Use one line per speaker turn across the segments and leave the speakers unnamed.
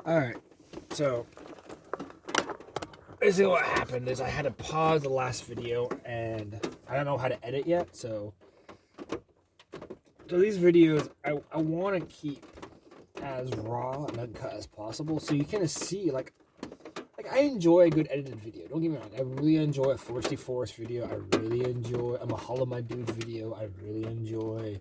Alright, so basically what happened is I had to pause the last video and I don't know how to edit yet, so these videos I want to keep as raw and uncut as possible so you kind of see like I enjoy a good edited video, don't get me wrong. I really enjoy a Foresty Forest video. I really enjoy a Mahalo My Dudes video. I really enjoy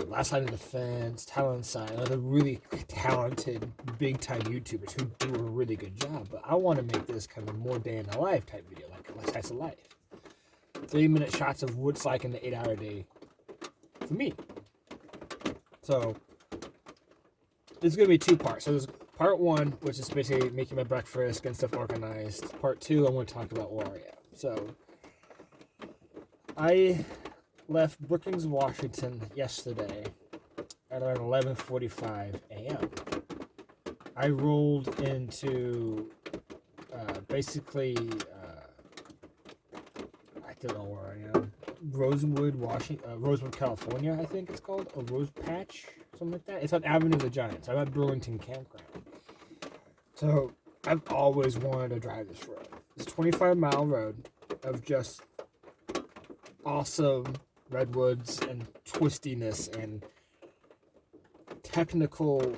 Last Line of Defense, Talent Sign, other really talented, big-time YouTubers who do a really good job. But I want to make this kind of more day-in-the-life type video, like a slice of life. 3-minute shots of what's like in the 8-hour day for me. So, there's going to be 2 parts. So, there's part 1, which is basically making my breakfast, getting stuff organized. Part 2, I'm going to talk about where I am. So, I left Brookings, Washington yesterday at around 11:45 a.m. I rolled into basically I don't know where I am. Rosewood, California, I think it's called, or Rose Patch, something like that. It's on Avenue of the Giants. I'm at Burlington Campground. So I've always wanted to drive this road. It's a 25-mile road of just awesome redwoods and twistiness and technical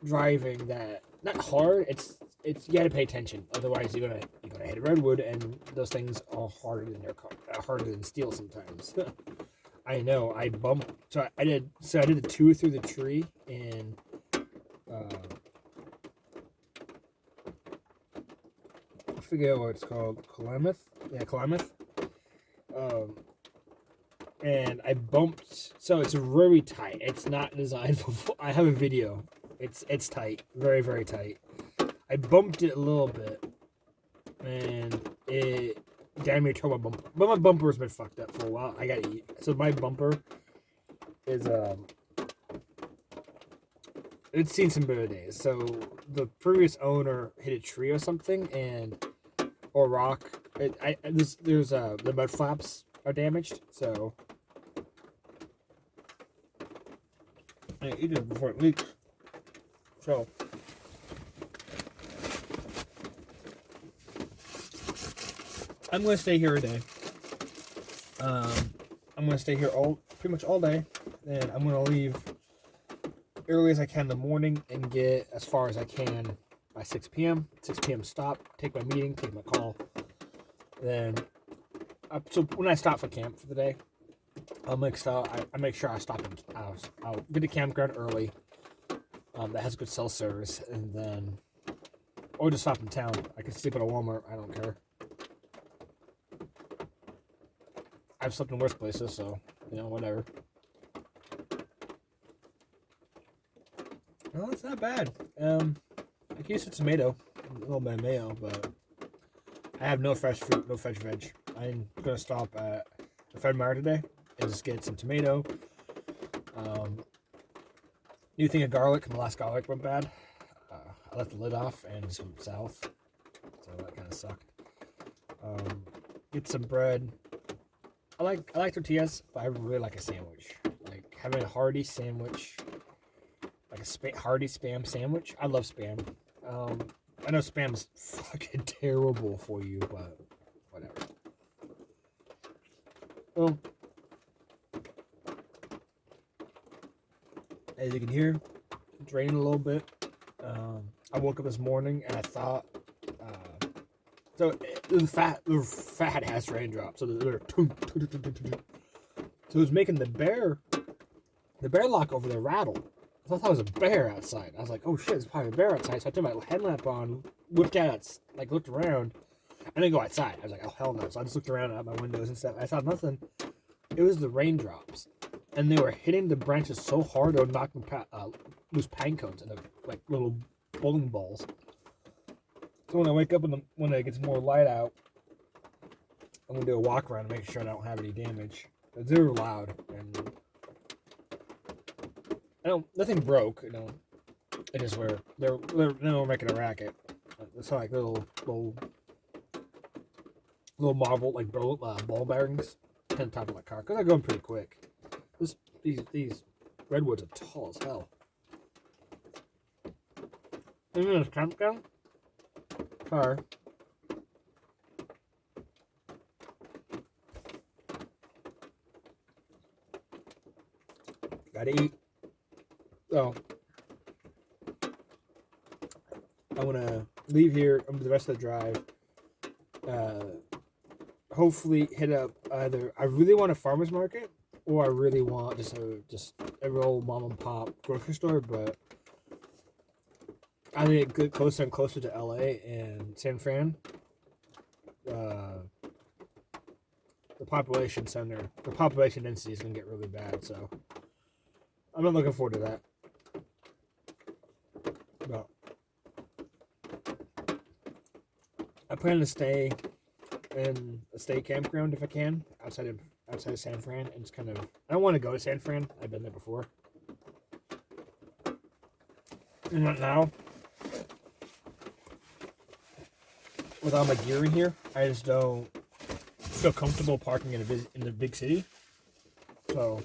driving that not hard. It's you gotta pay attention, otherwise you're gonna hit a redwood, and those things are harder than steel sometimes. I know. I bumped. I did a 2 through the tree in I forget what it's called. Klamath. Yeah, Klamath. And I bumped, so it's really tight. It's not designed for. I have a video. It's tight, very very tight. I bumped it a little bit, and it damn near tore my bumper. But my bumper's been fucked up for a while. I gotta eat. So my bumper is it's seen some better days. So the previous owner hit a tree or something, or rock. There's the mud flaps are damaged, so I eat it before it leaks. So I'm gonna stay here today. I'm gonna stay here pretty much all day, and I'm gonna leave early as I can in the morning and get as far as I can by 6 p.m. 6 p.m. stop, take my meeting, take my call. Then, so when I stop for camp for the day, I make sure I stop and I'll get a campground early that has good cell service, and then, or just stop in town. I can sleep at a Walmart. I don't care. I've slept in worse places, so whatever. No, it's not bad. I can use some tomato, a little bit of mayo, but I have no fresh fruit, no fresh veg. I'm gonna stop at the Fred Meyer today and just get some tomato. New thing of garlic. My last garlic went bad. I left the lid off and just went south, so that kind of sucked. Get some bread. I like tortillas, but I really like a sandwich. Like having a hearty sandwich, like a hearty spam sandwich. I love spam. I know spam's fucking terrible for you, but whatever. Well, as you can hear, it's raining a little bit. I woke up this morning and I thought, so the fat ass raindrops. So they're so it was making the bear lock over there rattle. I thought that was a bear outside. I was like, oh shit, it's probably a bear outside. So I turned my headlamp on, looked around, and then go outside. I was like, oh hell no. So I just looked around out my windows and stuff. I saw nothing. It was the raindrops, and they were hitting the branches so hard they were knocking loose pine cones into like little bowling balls. So when I wake up when it gets more light out, I'm gonna do a walk around to make sure I don't have any damage. They were loud, and nothing broke. It just were they were making a racket. It's like little marble like ball bearings on the top of my car because they're going pretty quick. These redwoods are tall as hell. in this campground car. Gotta eat. So I want to leave here the rest of the drive. Hopefully hit up either. I really want a farmer's market, or I really want just a real mom and pop grocery store. But I think get closer and closer to LA and San Fran. The population density is gonna get really bad. So I'm not looking forward to that. But I plan to stay in a state campground if I can, outside of San Fran. And it's kind of, I don't want to go to San Fran. I've been there before. And right now, with all my gear in here, I just don't feel comfortable parking in a big city. So,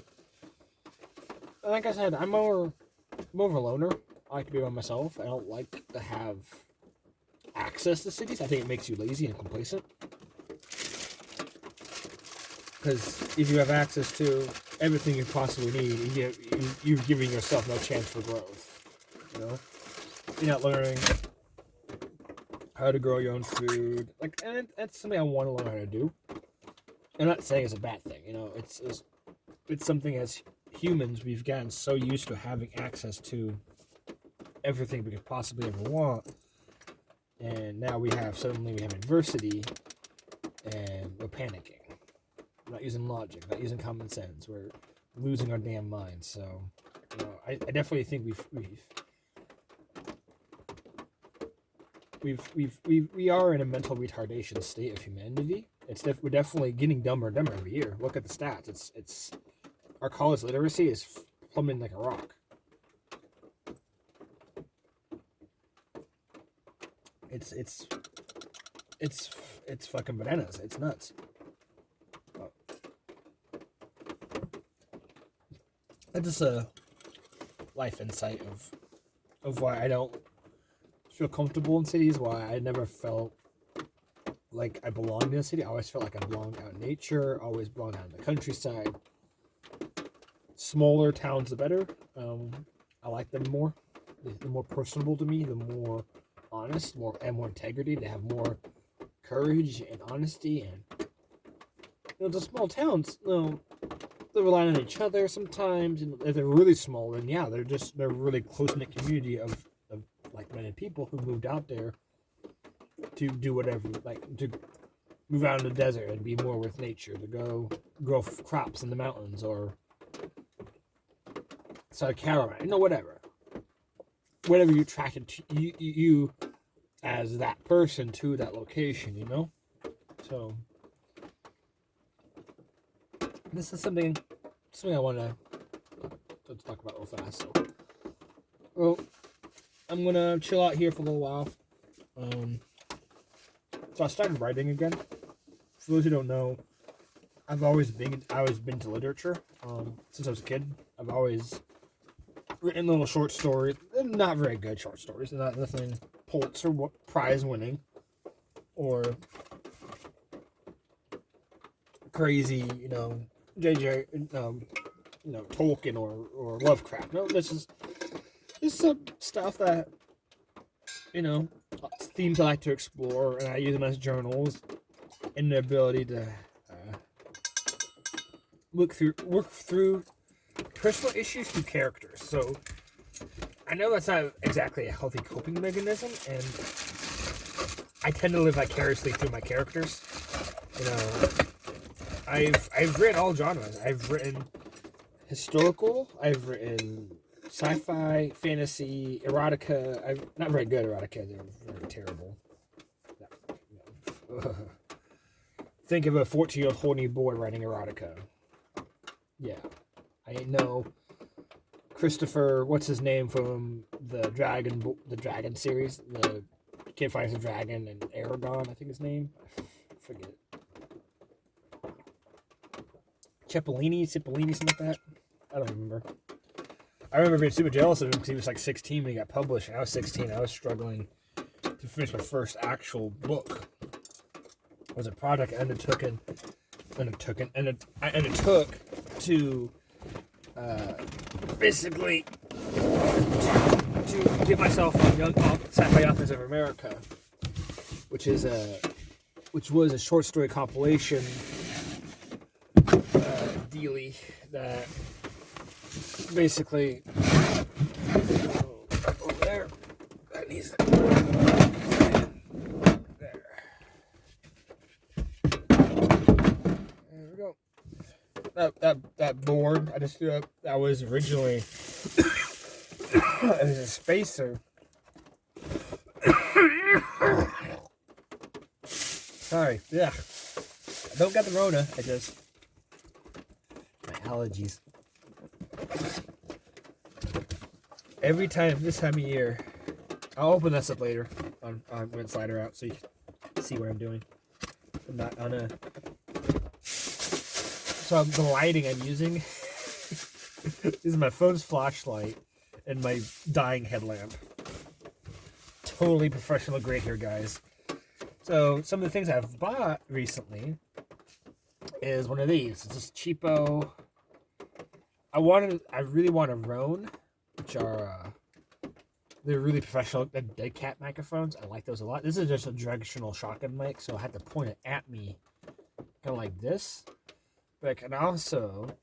like I said, I'm more of a loner. I like to be by myself. I don't like to have access to cities. I think it makes you lazy and complacent. Because if you have access to everything you possibly need, you're giving yourself no chance for growth. You know, you're not learning how to grow your own food. Like, and that's something I want to learn how to do. I'm not saying it's a bad thing. You know, it's something as humans we've gotten so used to having access to everything we could possibly ever want, and now suddenly we have adversity, and we're panicking. We're not using logic, not using common sense. We're losing our damn minds. So, you know, I definitely think we are in a mental retardation state of humanity. We're definitely getting dumber and dumber every year. Look at the stats. It's our college literacy is plummeting like a rock. It's fucking bananas. It's nuts. That's just a life insight of why I don't feel comfortable in cities. Why I never felt like I belonged in a city. I always felt like I belonged out in nature. Always belonged out in the countryside. Smaller towns, the better. I like them more. The more personable to me. The more honest, more integrity. They have more courage and honesty. And the small towns, they're relying on each other sometimes. And if they're really small, then yeah, they're a really close knit community of like-minded people who moved out there to do whatever, like to move out in the desert and be more with nature, to go grow crops in the mountains or start a caravan, whatever you attracted to you as that person to that location, So this is something I want to talk about real fast. So, well, I'm gonna chill out here for a little while. So I started writing again. For those who don't know, I've always been to literature. Since I was a kid, I've always written little short stories. Not very good short stories. Nothing Pulitzer Prize winning or crazy, JJ, Tolkien or Lovecraft. No, this is some stuff that, themes I like to explore, and I use them as journals, and the ability to work through personal issues through characters. So I know that's not exactly a healthy coping mechanism, and I tend to live vicariously through my characters. I've written all genres. I've written historical. I've written sci-fi, fantasy, erotica. I'm not very good at erotica. They're very terrible. Think of a 14-year-old horny boy writing erotica. Yeah. I know Christopher, what's his name from the Dragon series? The kid finds a dragon and Aragon, I think his name. I forget. Cipollini, something like that. I don't remember. I remember being super jealous of him because he was like 16 when he got published. And I was 16. I was struggling to finish my first actual book. It was a project I undertook to basically to get myself on Young Sci-Fi Authors of America, which was a short story compilation dealie that basically over there. That needs to, there. There we go. That board I just threw up. That was originally it was a spacer. Sorry, yeah. I don't got the Rona. I just my allergies. Every time this time of year, I'll open this up later on when slider out so you can see what I'm doing. I'm not on a. So the lighting I'm using is my phone's flashlight and my dying headlamp. Totally professional grade here, guys. So some of the things I've bought recently is one of these. It's this Cheapo. I really want a Rone, which are they're really professional dead cat microphones. I like those a lot. This is just a directional shotgun mic, so I had to point it at me, kind of like this. But I can also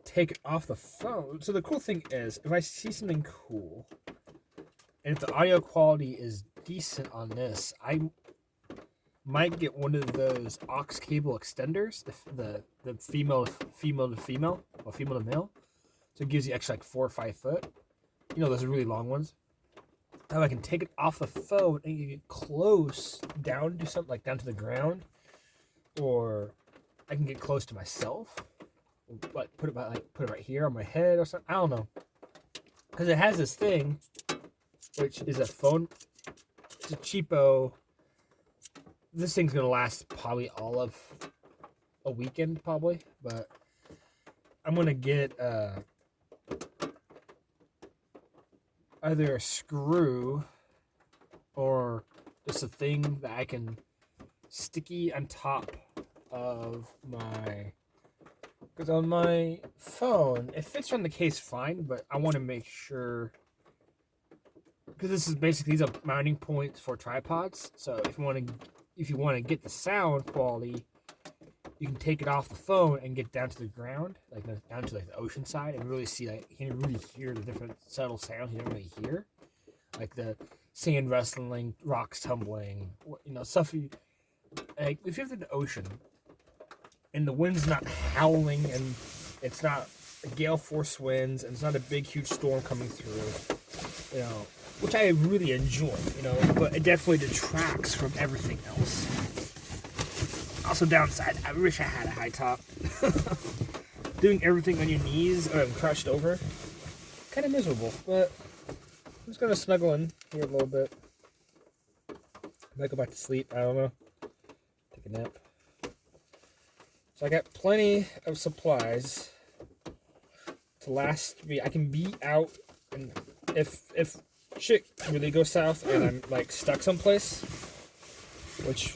take it off the phone. So the cool thing is, if I see something cool, and if the audio quality is decent on this, I might get one of those aux cable extenders, the female to female, or female to male. So it gives you extra like 4 or 5 foot. You know, those are really long ones. Now I can take it off the phone and get close down to something, like down to the ground, or I can get close to myself, like put it right here on my head or something. I don't know, because it has this thing, which is a phone. It's a cheapo. This thing's gonna last probably all of a weekend, probably. But I'm gonna get either a screw or just a thing that I can sticky on top of my, because on my phone it fits on the case fine, but I want to make sure, because this is basically, these are mounting points for tripods. So if you want to get the sound quality, you can take it off the phone and get down to the ground, like down to like the ocean side, and really see, like, you can really hear the different subtle sounds you don't really hear, like the sand rustling, rocks tumbling, you know, stuff. Like if you're in the ocean and the wind's not howling and it's not a gale force winds and it's not a big huge storm coming through, you know, which I really enjoy, you know, but it definitely detracts from everything else. Also downside, I wish I had a high top. Doing everything on your knees or crouched over, kind of miserable, but I'm just gonna snuggle in here a little bit. I might go back to sleep, I don't know. Take a nap. So I got plenty of supplies to last me. I can be out, and if shit really goes south and I'm like stuck someplace, which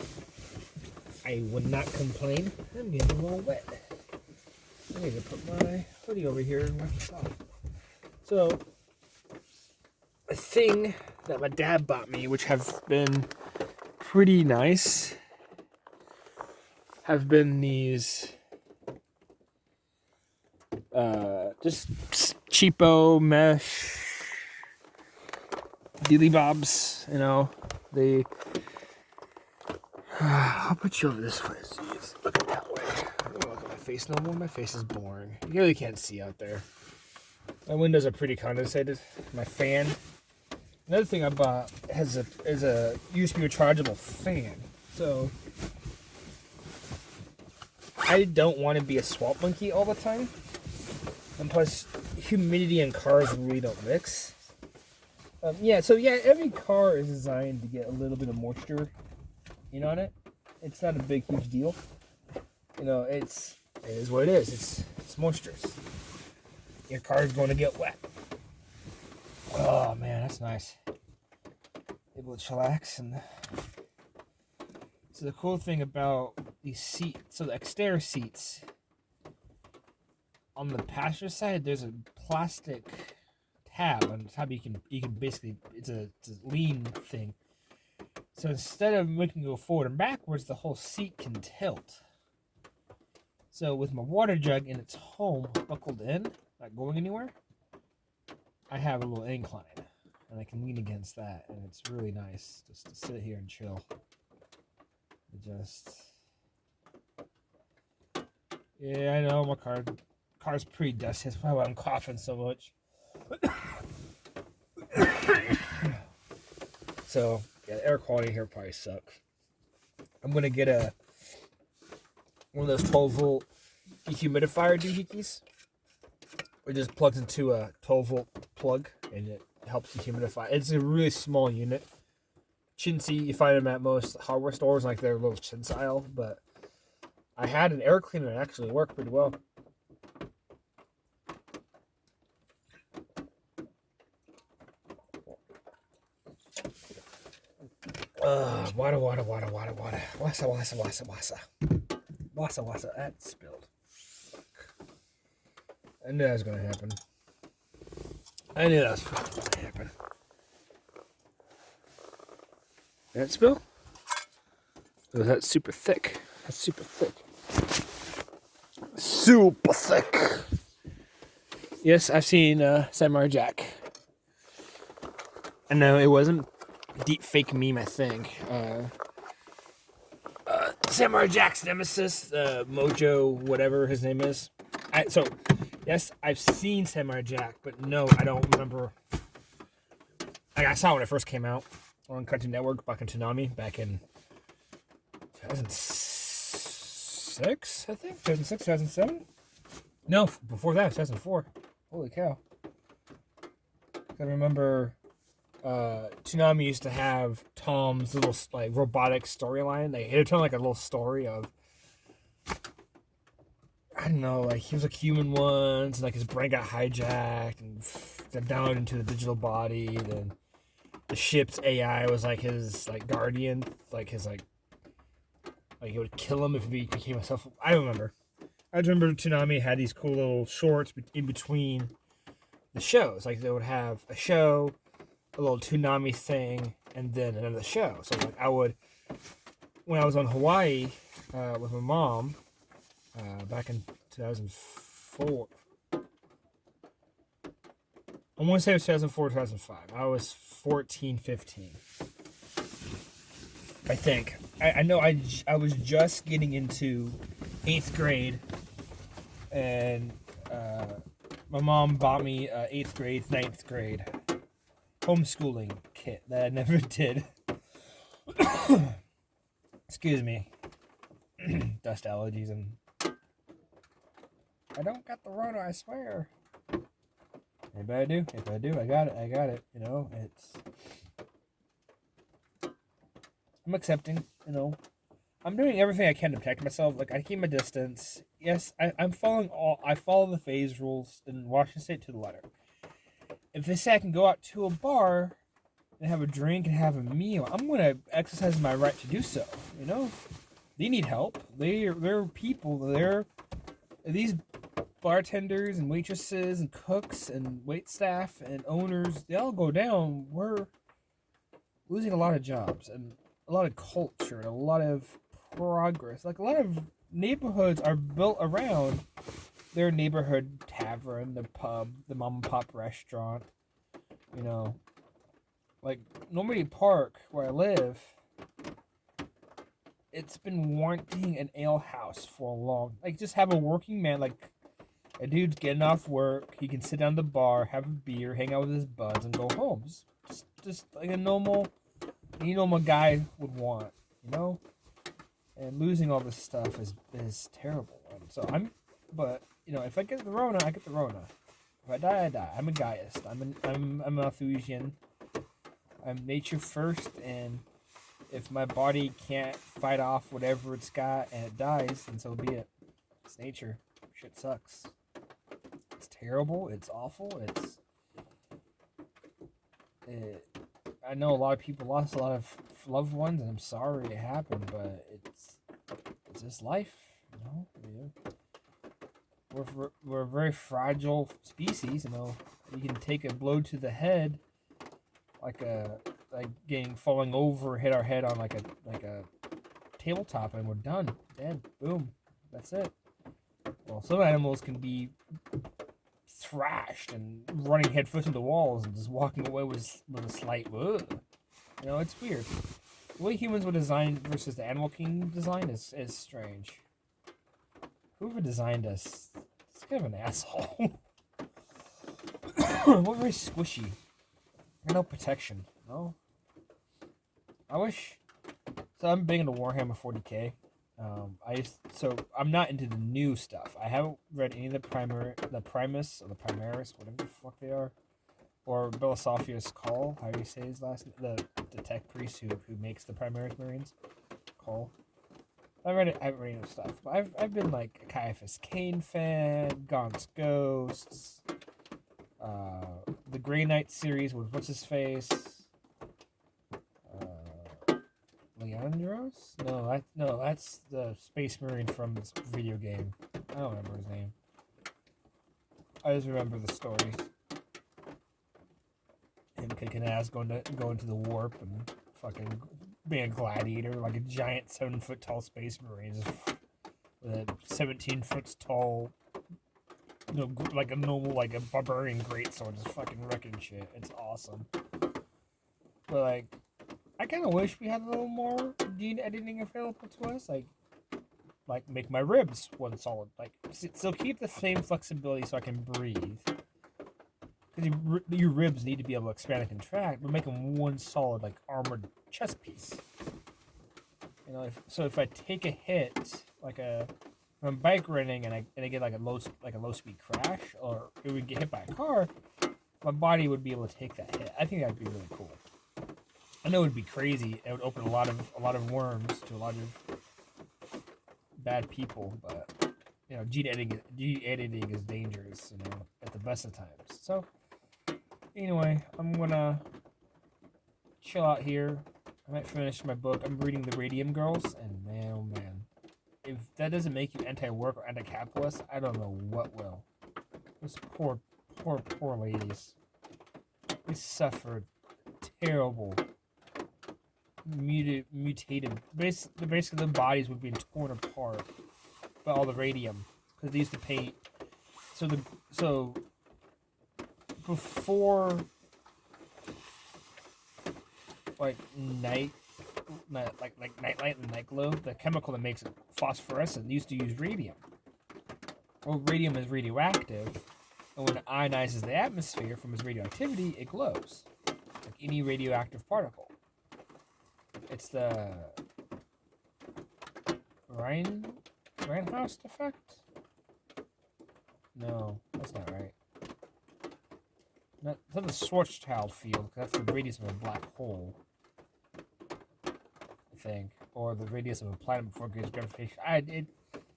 I would not complain. I'm getting a little wet. I need to put my hoodie over here and wipe this off. So, a thing that my dad bought me, which have been pretty nice, have been these just cheapo mesh dealy bobs, you know. I'll put you over this way so you look at that way. I don't look at my face no more. My face is boring. You really can't see out there. My windows are pretty condensated. My fan. Another thing I bought is a USB rechargeable fan. So I don't want to be a swamp monkey all the time. And plus, humidity and cars really don't mix. Every car is designed to get a little bit of moisture, you know, on it. It's not a big, huge deal. You know, it is what it is. It's moisture. your car's going to get wet. Oh man, that's nice. Able to chillax. And so the cool thing about these seats, so the exterior seats, on the passenger side, there's a plastic tab on the top. You can basically, it's a lean thing. So instead of making it go forward and backwards, the whole seat can tilt. So with my water jug in its home, buckled in, not going anywhere, I have a little incline, and I can lean against that, and it's really nice just to sit here and chill. Yeah, I know my car's pretty dusty. That's probably why I'm coughing so much. So yeah, the air quality here probably sucks. I'm gonna get one of those 12-volt dehumidifier doohickeys. It just plugs into a 12-volt plug, and it helps dehumidify. It's a really small unit. Chintzy, you find them at most hardware stores, like their little Chintzy aisle. But I had an air cleaner that actually worked pretty well. Water. Wassa. That spilled. Fuck. I knew that was gonna happen. That spill? Oh, that's super thick. Super thick. Yes, I've seen Samurai Jack. I know it wasn't deep fake meme, I think. Samurai Jack's nemesis, Mojo, whatever his name is. Yes, I've seen Samurai Jack, but no, I don't remember. I saw it when it first came out on Cartoon Network back in Tsunami, back in 2006, I think? 2006, 2007? No, before that, 2004. Holy cow. I remember Tsunami used to have Tom's little like robotic storyline. They would tell like a little story of, I don't know, like he was like human once, and like his brain got hijacked and got downloaded into the digital body. Then the ship's AI was like his like guardian, like his like he would kill him if he became a self. I don't remember. I just remember Tsunami had these cool little shorts in between the shows. Like they would have a show, a little Tsunami thing, and then another show. So like when I was on Hawaii with my mom back in 2004. I want to say it was 2004, 2005. I was 14, 15. I think. I know I was just getting into 8th grade, and my mom bought me 8th grade, 9th grade homeschooling kit that I never did. Excuse me. Dust allergies, and I don't got the Rona, I swear. If I do, I got it. You know, I'm accepting, you know. I'm doing everything I can to protect myself. Like, I keep my distance. Yes, I follow the phase rules in Washington State to the letter. If they say I can go out to a bar and have a drink and have a meal, I'm going to exercise my right to do so, you know. They need help. They're people. These bartenders and waitresses and cooks and wait staff and owners, they all go down. We're losing a lot of jobs and a lot of culture and a lot of progress. Like, a lot of neighborhoods are built around their neighborhood tavern, the pub, the mom and pop restaurant. You know, like Normandy Park, where I live, it's been wanting an ale house for a long. Like, just have a working man, like a dude's getting off work. He can sit down at the bar, have a beer, hang out with his buds, and go home. Just like a normal guy would want, you know. And losing all this stuff is terrible. But you know, if I get the Rona, I get the Rona. If I die, I die. I'm a guyist. I'm a Malthusian. I'm nature first, and if my body can't fight off whatever it's got and it dies, then so be it. It's nature. Shit sucks. It's terrible. terrible. It's awful. I know a lot of people lost a lot of loved ones, and I'm sorry it happened, but it's just life, you know. We're a very fragile species, you know. You can take a blow to the head, like falling over, hit our head on like a tabletop, and we're done, dead, boom, that's it. Well, some animals can be thrashed and running headfirst into walls and just walking away with a slight ugh. You know, it's weird. The way humans were designed versus the Animal Kingdom design is strange. Whoever designed us is kind of an asshole. We're very squishy. No protection. No. I wish. So I'm big into Warhammer 40k. So I'm not into the new stuff. I haven't read any of the Primus or the Primaris, whatever the fuck they are, or Belisophius Call. How do you say his last name? The tech priest who makes the Primaris Marines. Call. I haven't read any stuff, but I've been like a Caiaphas Cain fan, Gaunt's Ghosts, the Grey Knight series with what's his face. Leandros? No, that's the Space Marine from this video game. I don't remember his name. I just remember the story. Him kicking ass, going to the warp and fucking being a gladiator, like a giant 7-foot tall Space Marine with a 17-foot tall, you know, like a barbarian greatsword, just fucking wrecking shit. It's awesome. But like, I kind of wish we had a little more gene editing available to us, like make my ribs one solid, like still keep the same flexibility so I can breathe. Because your ribs need to be able to expand and contract, but make them one solid, like armored chest piece. You know, if I take a hit, like if I'm bike riding and I get like a low speed crash, or it would get hit by a car, my body would be able to take that hit. I think that'd be really cool. I know it would be crazy. It would open a lot of worms to a lot of bad people, but you know, gene editing is dangerous, you know, at the best of times. So anyway, I'm gonna chill out here. I might finish my book. I'm reading the Radium Girls, and man, oh man, if that doesn't make you anti-work or anti-capitalist, I don't know what will. Those poor ladies. They suffered terrible mutated. Basically, their bodies were being torn apart by all the radium because they used to paint. So before like nightlight and night glow, the chemical that makes it phosphorescent used to use radium. Well, radium is radioactive, and when it ionizes the atmosphere from its radioactivity, it glows like any radioactive particle. It's the Reinhouse effect? No, that's not right. It's not the Schwarzschild field, because that's the radius of a black hole, I think. Or the radius of a planet before it gets gravitation.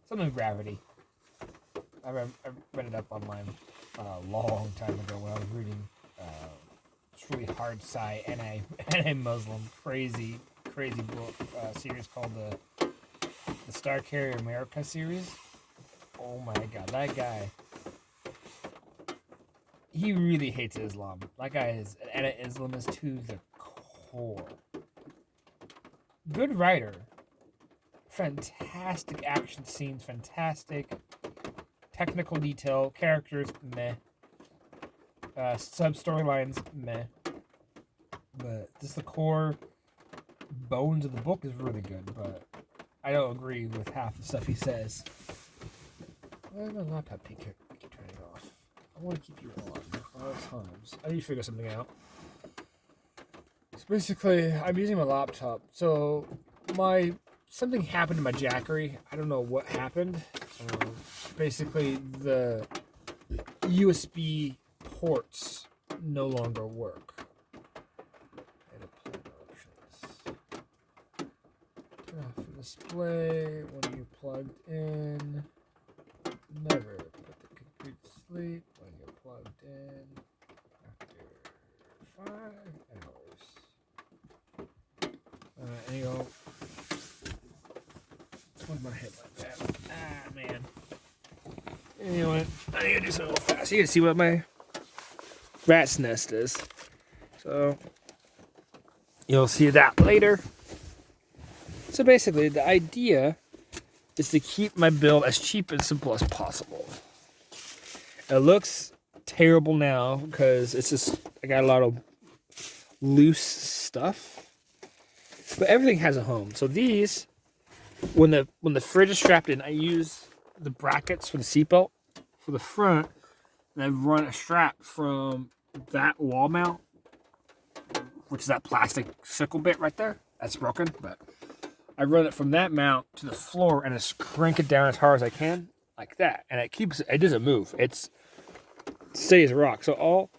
Something with gravity. I read it up online a long time ago when I was reading this really hard sci anti-Muslim crazy book series called the Star Carrier America series. Oh my god, that guy, he really hates Islam. That guy is an anti-Islamist to the core. Good writer, fantastic action scenes, fantastic technical detail, characters meh, sub storylines meh, but just the core bones of the book is really good. But I don't agree with half the stuff he says. Why is my laptop keep turning off? I want to keep you on at all times. I need to figure something out. So basically, I'm using my laptop. So something happened to my Jackery. I don't know what happened. Basically, the USB ports no longer work. Turn off the display when you plugged in. Never put the computer to sleep when in after 5 hours. Anyhow, where's my headlight at? Ah, man. Anyway, I need to do something real fast. You can see what my rat's nest is. So, you'll see that later. So basically, the idea is to keep my build as cheap and simple as possible. It looks terrible now because it's just, I got a lot of loose stuff. But everything has a home. So these, when the fridge is strapped in, I use the brackets for the seatbelt for the front, and I run a strap from that wall mount, which is that plastic sickle bit right there. That's broken, but I run it from that mount to the floor and just crank it down as hard as I can, like that, and it doesn't move. It's steady as a rock. So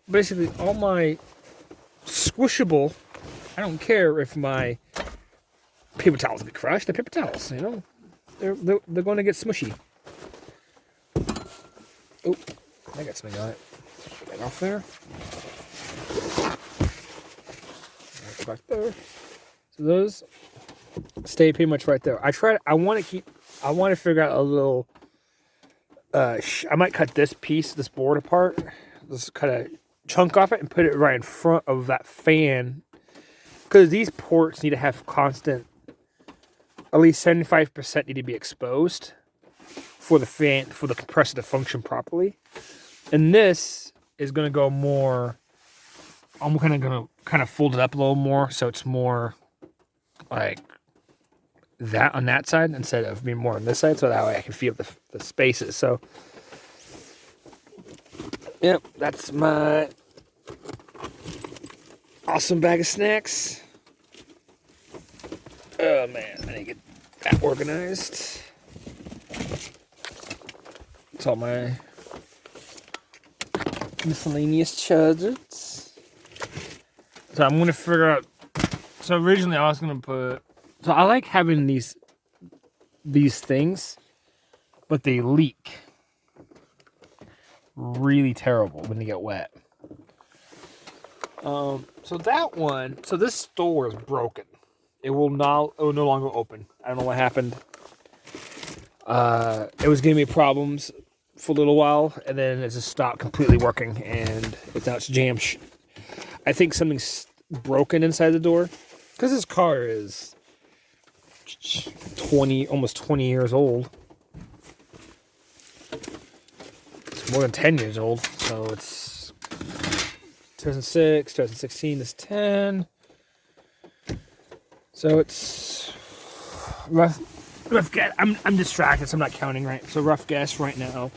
basically all my squishable, I don't care if my paper towels get crushed. They're paper towels, you know. They're going to get smushy. Oh, I got something on it. Get that off there. Go back there. So those stay pretty much right there. I want to figure out a little, I might cut this board apart, just cut a chunk off it and put it right in front of that fan. Because these ports need to have constant, at least 75% need to be exposed for the fan, for the compressor to function properly. And this is going to go more, I'm going to fold it up a little more so it's more like that on that side instead of being more on this side, so that way I can feel the spaces. So, yep, that's my awesome bag of snacks. Oh man, I need to get that organized. It's all my miscellaneous chargers. So I'm gonna figure out. So originally I was gonna put. So I like having these things, but they leak really terrible when they get wet. So that one. So this door is broken. It will no longer open. I don't know what happened. It was giving me problems for a little while, and then it just stopped completely working, and now it's jammed. I think something's broken inside the door, because this car is almost 20 years old. It's more than 10 years old, so it's 2006, 2016 is 10. So it's rough guess. I'm distracted, so I'm not counting right. So rough guess right now.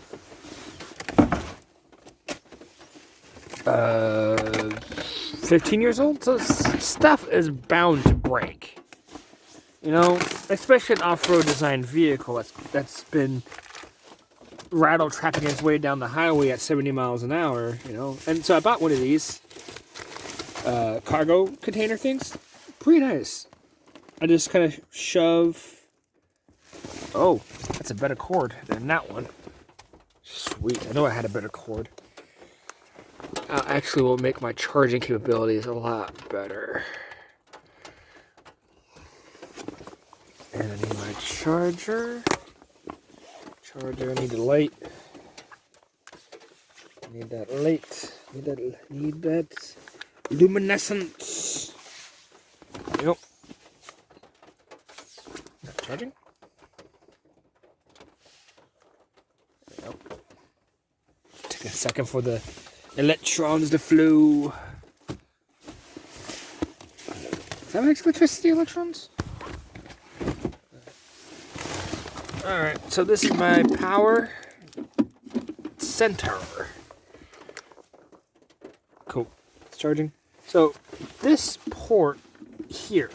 15 years old. So stuff is bound to break. You know, especially an off-road design vehicle that's been rattle tracking its way down the highway at 70 miles an hour. You know, and so I bought one of these cargo container things. Pretty nice. I just kind of shove. Oh, that's a better cord than that one. Sweet. I know I had a better cord. Actually will make my charging capabilities a lot better. And I need my charger. I need the light. I need that light. Need that luminescence. Yep. Charging? There we go. Take a second for the electrons to flow. Does that make electricity, electrons? Alright, so this is my power center. Cool. It's charging. So this port here.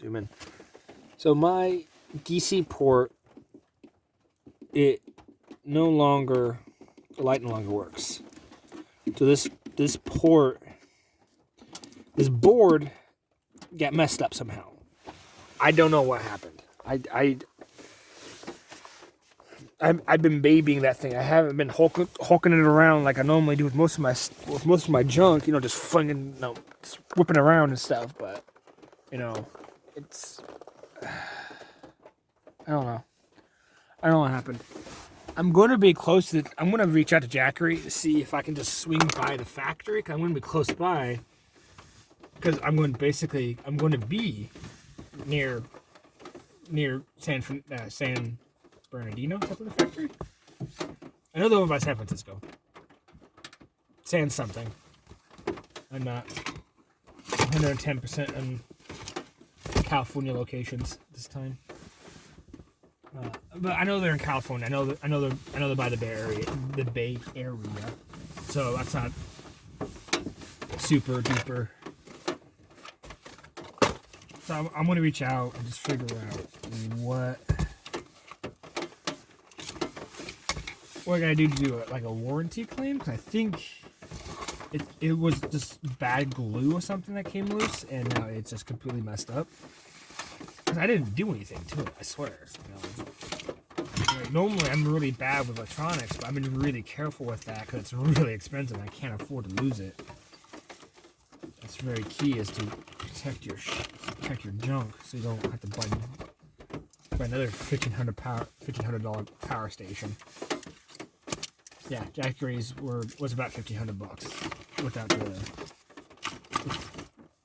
Zoom in. So my DC port, the light no longer works. So this board got messed up somehow. I don't know what happened. I've been babying that thing. I haven't been hulking it around like I normally do with most of my junk. You know, just flinging, just whipping around and stuff. But you know, it's I don't know. I don't know what happened. I'm going to be close to I'm going to reach out to Jackery to see if I can just swing by the factory. Cause I'm going to be close by. Because I'm going to be near San Bernardino. Is that the factory? I know they're over by San Francisco. San something. I'm not 110% on California locations this time. But I know they're in California. I know they're by the Bay Area. So that's not super duper. So I'm gonna reach out and just figure out what I gotta do to do a warranty claim. Cause I think it was just bad glue or something that came loose, and now it's just completely messed up. Cause I didn't do anything to it. I swear. You know? Like, normally I'm really bad with electronics, but I've been really careful with that because it's really expensive. And I can't afford to lose it. That's very key, is to protect your junk, so you don't have to buy another $1,500 power station. Yeah, Jackery's was about $1,500 without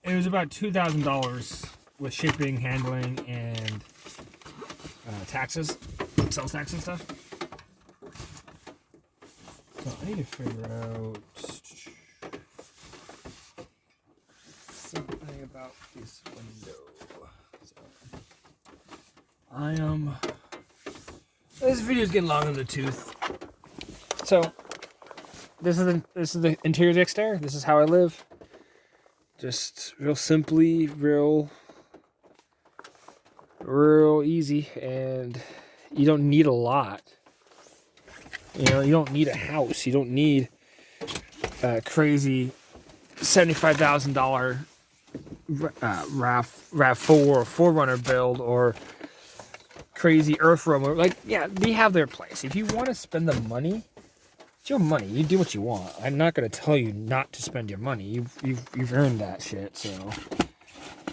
it was about $2,000 with shipping, handling, and taxes, sales tax and stuff. So I need to figure out something about this window. So this video's getting long in the tooth. So this is the interior and exterior. This is how I live. Just real simply, real easy, and you don't need a lot. You know, you don't need a house. You don't need a crazy $75,000 RAV4 or 4Runner build, or crazy Earth Roamer. Like, yeah, they have their place. If you want to spend the money, it's your money. You do what you want. I'm not going to tell you not to spend your money. You've earned that shit. So,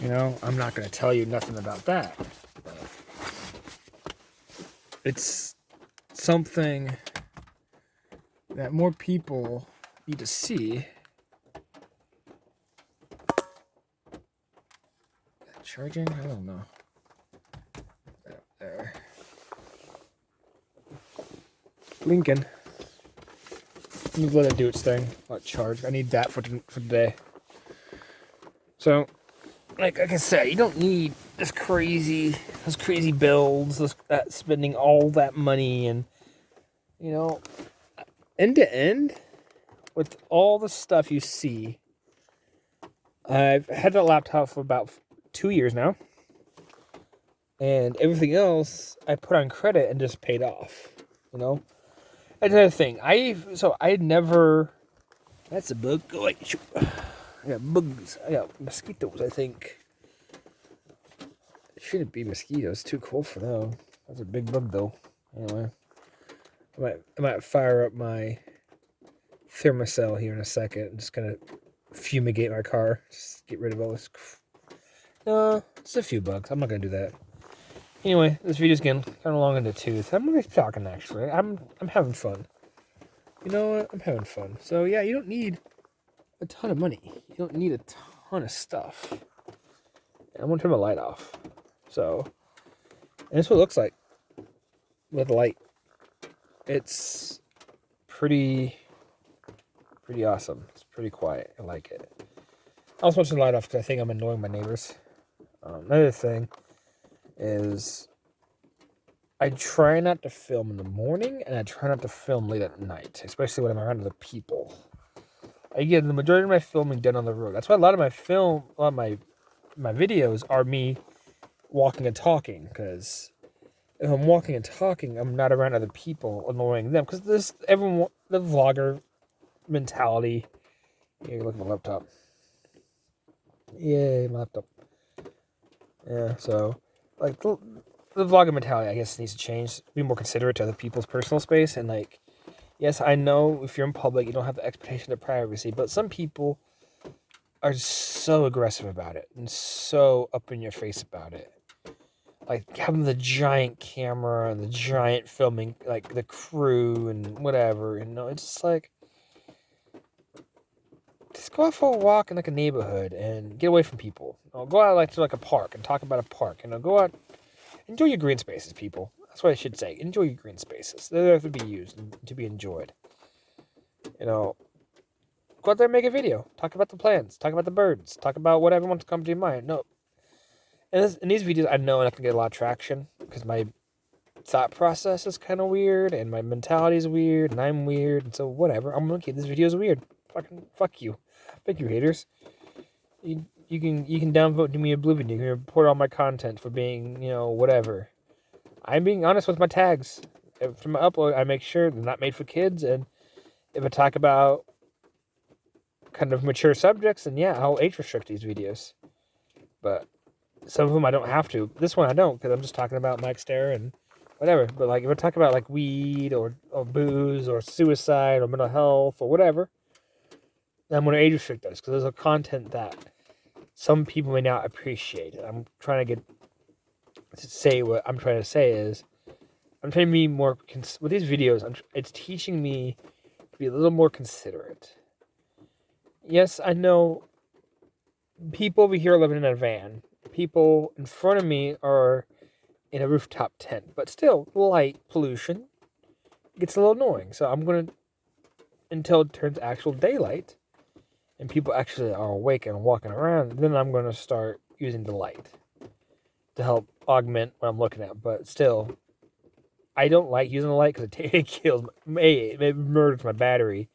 you know, I'm not going to tell you nothing about that. But it's something that more people need to see. Charging? I don't know. There. Lincoln. Let me let it do its thing. Let it charge. I need that for today. So, like I said, you don't need those crazy builds, spending all that money, and you know, end to end, with all the stuff you see. I've had that laptop for about 2 years now, and everything else I put on credit and just paid off. You know, another thing, I never. That's a bug. Oh, wait, shoot. I got bugs. I got mosquitoes, I think. It shouldn't be mosquitoes. Too cold for them. That's a big bug, though. Anyway, I might fire up my thermocell here in a second. I'm just gonna fumigate my car. Just get rid of all this. No, it's a few bugs. I'm not gonna do that. Anyway, this video's getting kind of long in the tooth. I'm gonna be talking actually. I'm having fun. You know what? I'm having fun. So yeah, you don't need a ton of money. You don't need a ton of stuff. And I'm gonna turn my light off. So, and this is what it looks like with the light. It's pretty awesome. It's pretty quiet. I like it. I also want to turn the light off because I think I'm annoying my neighbors. Another thing is I try not to film in the morning, and I try not to film late at night, especially when I'm around other people. I get the majority of my filming done on the road. That's why a lot of my videos are me walking and talking, because if I'm walking and talking, I'm not around other people annoying them, because the vlogger mentality. Yeah, look at my laptop. Yay, my laptop. Yeah, so like the vlogger mentality, I guess, needs to change. Be more considerate to other people's personal space. And, like, yes, I know if you're in public, you don't have the expectation of privacy. But some people are so aggressive about it and so up in your face about it. Like, having the giant camera and the giant filming, like, the crew and whatever. And, it's just like, just go out for a walk in, like, a neighborhood and get away from people. Go out, like, to, like, a park and talk about a park. Go out. Enjoy your green spaces, people. That's what I should say. Enjoy your green spaces. They're there to be used and to be enjoyed. Go out there and make a video. Talk about the plants. Talk about the birds. Talk about whatever wants to come to your mind. No. In these videos, I know I can get a lot of traction because my thought process is kind of weird and my mentality is weird and I'm weird. And so whatever. I'm going to keep this video is weird. Fuck you. Fuck you, haters. You can downvote to me oblivion. You can report all my content for being, whatever. I'm being honest with my tags. From my upload, I make sure they're not made for kids. And if I talk about kind of mature subjects, then yeah, I'll age restrict these videos. But some of them I don't have to. This one I don't, because I'm just talking about my exterior and whatever. But like if I talk about like weed or booze or suicide or mental health or whatever, then I'm going to age restrict those because there's a content that some people may not appreciate. I'm trying to say what I'm trying to say is I'm trying to be more with these videos. It's teaching me to be a little more considerate. Yes, I know people over here living in a van. People in front of me are in a rooftop tent, but still, light pollution gets a little annoying. So I'm going to, until it turns actual daylight and people actually are awake and walking around, then I'm going to start using the light to help augment what I'm looking at. But still, I don't like using the light because it kills it murders my battery.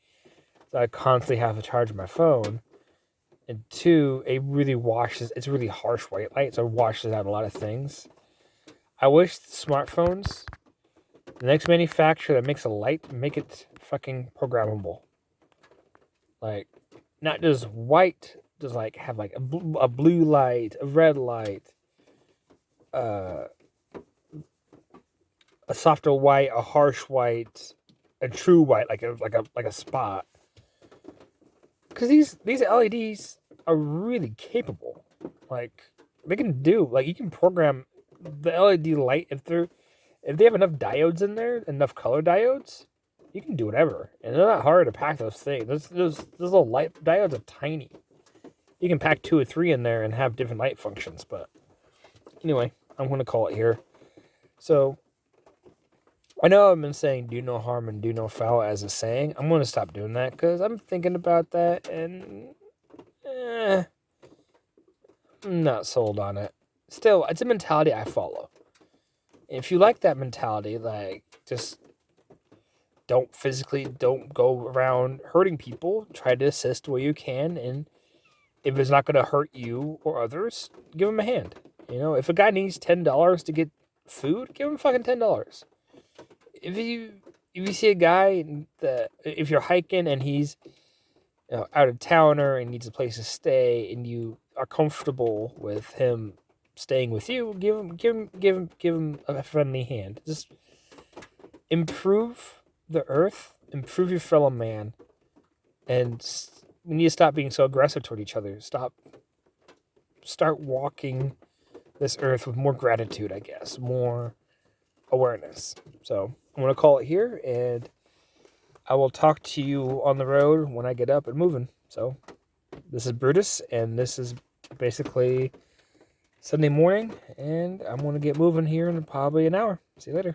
So I constantly have to charge my phone. And two, it's really harsh white light, so it washes out a lot of things. I wish the smartphones, the next manufacturer that makes a light, make it fucking programmable. Like, not just white, just like have like a blue light, a red light, a softer white, a harsh white, a true white, like a spot. Because these LEDs are really capable. Like, they can do, like, you can program the LED light if they have enough diodes in there, enough color diodes, you can do whatever. And they're not hard to pack those things. Those little light diodes are tiny. You can pack 2 or 3 in there and have different light functions. But anyway, I'm going to call it here. So, I know I've been saying do no harm and do no foul as a saying. I'm going to stop doing that because I'm thinking about that and I'm not sold on it. Still, it's a mentality I follow. If you like that mentality, like, just don't go around hurting people. Try to assist where you can, and if it's not going to hurt you or others, give them a hand. If a guy needs $10 to get food, give him fucking $10. If you see a guy if you're hiking and he's out of towner and needs a place to stay, and you are comfortable with him staying with you, give him a friendly hand. Just improve the earth, improve your fellow man, and we need to stop being so aggressive toward each other. Start walking this earth with more gratitude, I guess, more awareness. So I'm going to call it here, and I will talk to you on the road when I get up and moving. So this is Brutus, and this is basically Sunday morning, and I'm going to get moving here in probably an hour. See you later.